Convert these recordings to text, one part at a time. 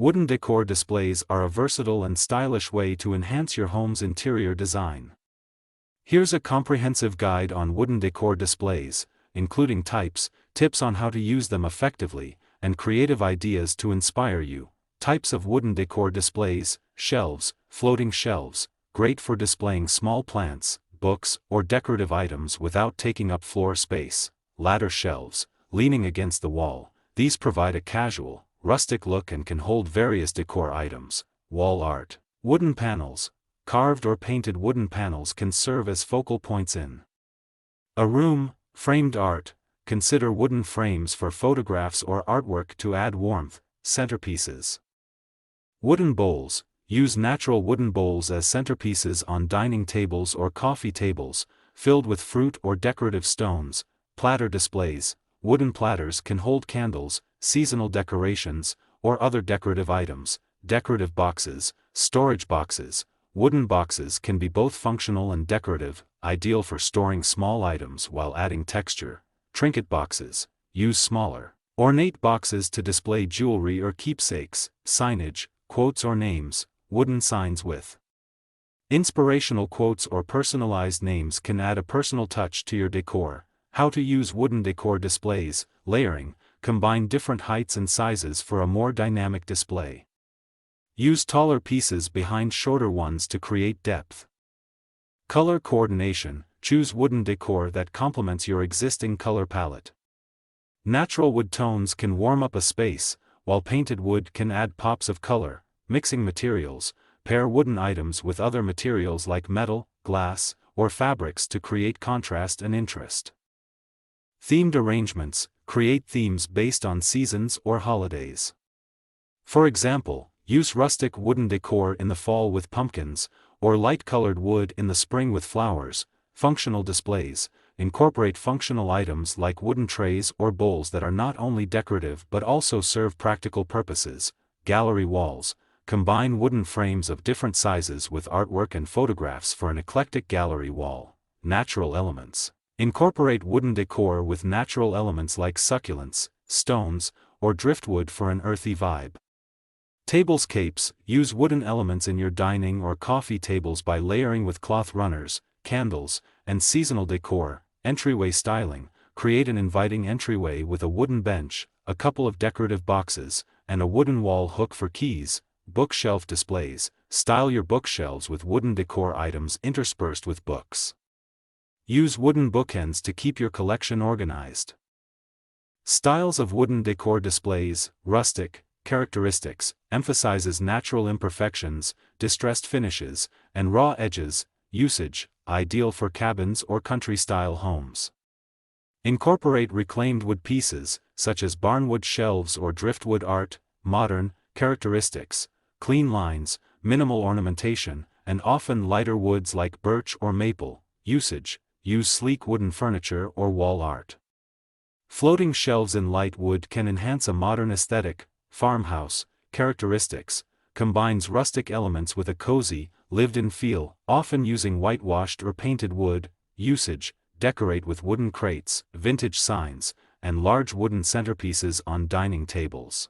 Wooden decor displays are a versatile and stylish way to enhance your home's interior design. Here's a comprehensive guide on wooden decor displays, including types, tips on how to use them effectively, and creative ideas to inspire you. Types of wooden decor displays: shelves, floating shelves, great for displaying small plants, books, or decorative items without taking up floor space. Ladder shelves, leaning against the wall, these provide a casual, rustic look and can hold various decor items. Wall art, wooden panels, carved or painted wooden panels can serve as focal points in a room. Framed art, consider wooden frames for photographs or artwork to add warmth. Centerpieces. Wooden bowls, use natural wooden bowls as centerpieces on dining tables or coffee tables, filled with fruit or decorative stones. Platter displays, wooden platters can hold candles, seasonal decorations, or other decorative items. Decorative boxes, storage boxes, wooden boxes can be both functional and decorative, ideal for storing small items while adding texture. Trinket boxes, use smaller, ornate boxes to display jewelry or keepsakes. Signage, quotes or names, wooden signs with inspirational quotes or personalized names can add a personal touch to your decor. How to use wooden decor displays. Layering, combine different heights and sizes for a more dynamic display. Use taller pieces behind shorter ones to create depth. Color coordination, choose wooden decor that complements your existing color palette. Natural wood tones can warm up a space, while painted wood can add pops of color. Mixing materials, pair wooden items with other materials like metal, glass, or fabrics to create contrast and interest. Themed arrangements, create themes based on seasons or holidays. For example, use rustic wooden decor in the fall with pumpkins, or light-colored wood in the spring with flowers. Functional displays, incorporate functional items like wooden trays or bowls that are not only decorative but also serve practical purposes. Gallery walls, combine wooden frames of different sizes with artwork and photographs for an eclectic gallery wall. Natural elements, incorporate wooden decor with natural elements like succulents, stones, or driftwood for an earthy vibe. Tablescapes, use wooden elements in your dining or coffee tables by layering with cloth runners, candles, and seasonal decor. Entryway styling, create an inviting entryway with a wooden bench, a couple of decorative boxes, and a wooden wall hook for keys. Bookshelf displays, style your bookshelves with wooden decor items interspersed with books. Use wooden bookends to keep your collection organized. Styles of wooden decor displays. Rustic, characteristics, emphasizes natural imperfections, distressed finishes, and raw edges. Usage, ideal for cabins or country-style homes. Incorporate reclaimed wood pieces, such as barnwood shelves or driftwood art. Modern, characteristics, clean lines, minimal ornamentation, and often lighter woods like birch or maple. Usage, use sleek wooden furniture or wall art. Floating shelves in light wood can enhance a modern aesthetic. Farmhouse, characteristics, combines rustic elements with a cozy, lived-in feel, often using whitewashed or painted wood. Usage, decorate with wooden crates, vintage signs, and large wooden centerpieces on dining tables.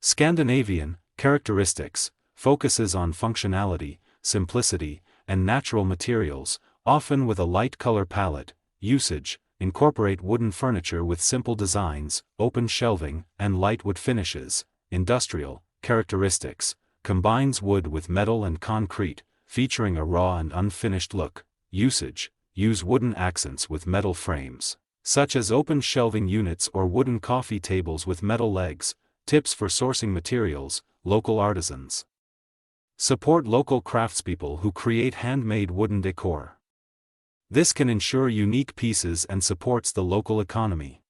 Scandinavian, characteristics, focuses on functionality, simplicity, and natural materials, often with a light color palette. Usage, incorporate wooden furniture with simple designs, open shelving, and light wood finishes. Industrial, characteristics, combines wood with metal and concrete, featuring a raw and unfinished look. Usage, use wooden accents with metal frames, such as open shelving units or wooden coffee tables with metal legs. Tips for sourcing materials. Local artisans, support local craftspeople who create handmade wooden decor. This can ensure unique pieces and supports the local economy.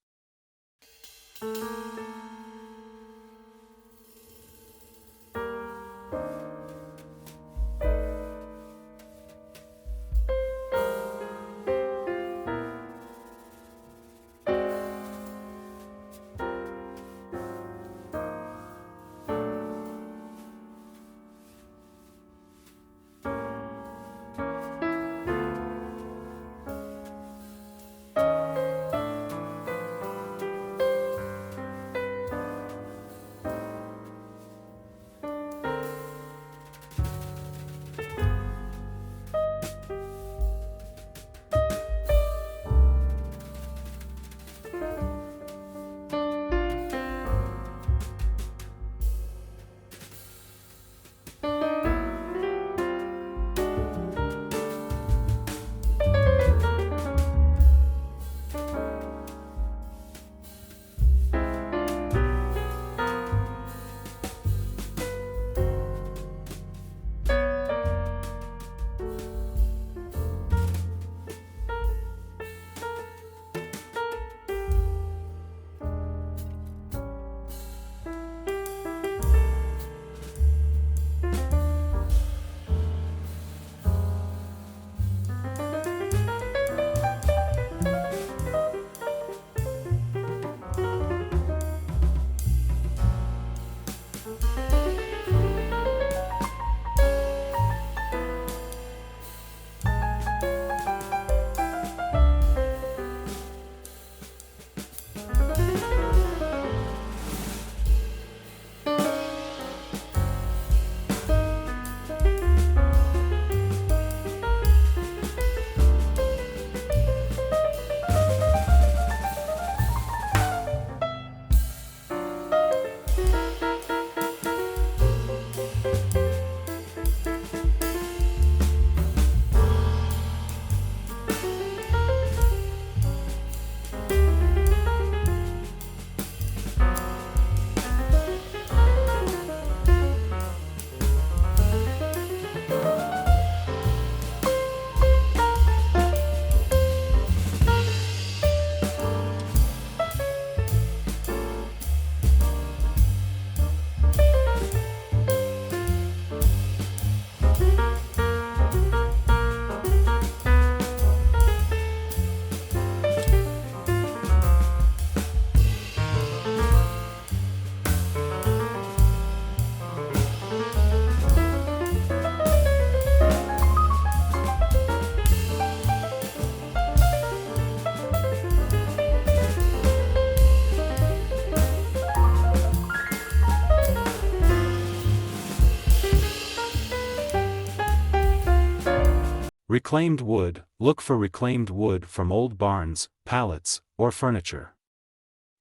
Reclaimed wood. Look for reclaimed wood from old barns, pallets, or furniture.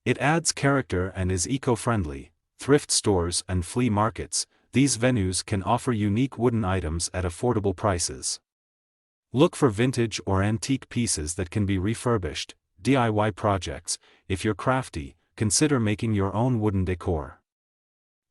It adds character and is eco-friendly. Thrift stores and flea markets. These venues can offer unique wooden items at affordable prices. Look for vintage or antique pieces that can be refurbished. DIY projects. If you're crafty, consider making your own wooden decor.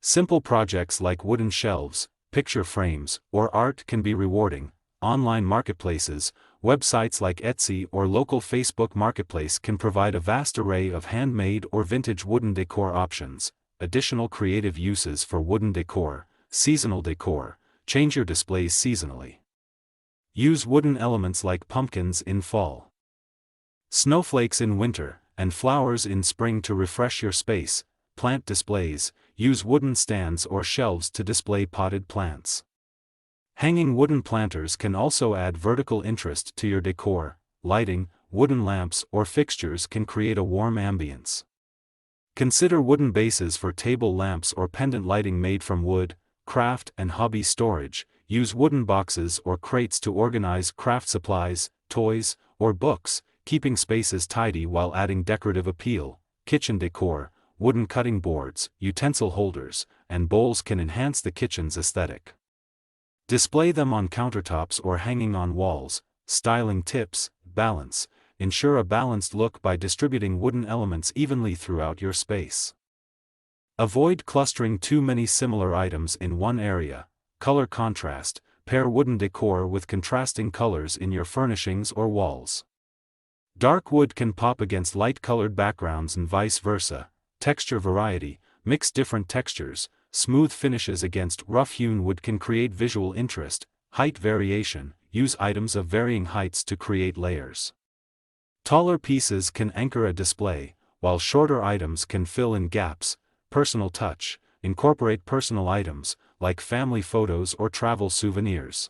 Simple projects like wooden shelves, picture frames, or art can be rewarding. Online marketplaces, websites like Etsy or local Facebook Marketplace can provide a vast array of handmade or vintage wooden decor options. Additional creative uses for wooden decor. Seasonal decor. Change your displays seasonally. Use wooden elements like pumpkins in fall, snowflakes in winter, and flowers in spring to refresh your space. Plant displays. Use wooden stands or shelves to display potted plants. Hanging wooden planters can also add vertical interest to your decor. Lighting. Wooden lamps or fixtures can create a warm ambience. Consider wooden bases for table lamps or pendant lighting made from wood. Craft and hobby storage. Use wooden boxes or crates to organize craft supplies, toys, or books, keeping spaces tidy while adding decorative appeal. Kitchen decor. Wooden cutting boards, utensil holders, and bowls can enhance the kitchen's aesthetic. Display them on countertops or hanging on walls. Styling tips. Balance. Ensure a balanced look by distributing wooden elements evenly throughout your space. Avoid clustering too many similar items in one area. Color contrast. Pair wooden decor with contrasting colors in your furnishings or walls. Dark wood can pop against light-colored backgrounds and vice versa. Texture variety. Mix different textures. Smooth finishes against rough-hewn wood can create visual interest. Height variation. Use items of varying heights to create layers. Taller pieces can anchor a display, while shorter items can fill in gaps. Personal touch. Incorporate personal items, like family photos or travel souvenirs.